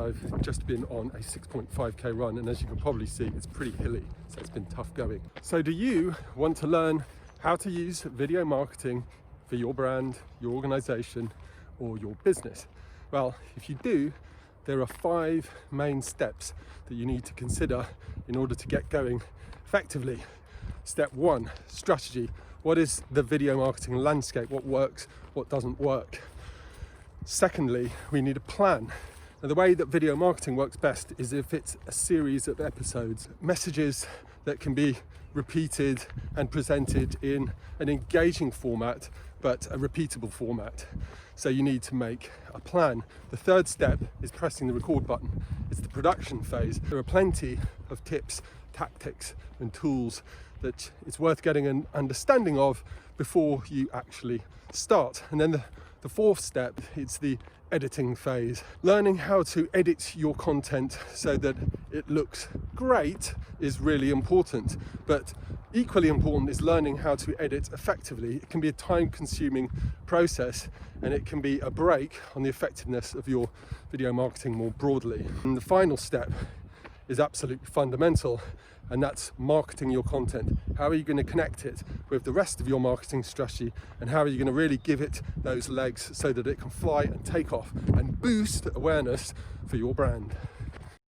I've just been on a 6.5k run, and as you can probably see, it's pretty hilly, so it's been tough going. So do you want to learn how to use video marketing for your brand, your organization, or your business? Well, if you do, there are 5 main steps that you need to consider in order to get going effectively. Step 1, strategy. What is the video marketing landscape? What works, what doesn't work? Secondly, we need a plan. Now, the way that video marketing works best is if it's a series of episodes, messages that can be repeated and presented in an engaging format, but a repeatable format. So you need to make a plan. The third step is pressing the record button. It's the production phase. There are plenty of tips, tactics, and tools that it's worth getting an understanding of before you actually start. And then the fourth step, it's the editing phase. Learning how to edit your content so that it looks great is really important, but equally important is learning how to edit effectively. It can be a time-consuming process, and it can be a brake on the effectiveness of your video marketing more broadly. And the final step is absolutely fundamental, and that's marketing your content. How are you going to connect it with the rest of your marketing strategy, and how are you going to really give it those legs so that it can fly and take off and boost awareness for your brand?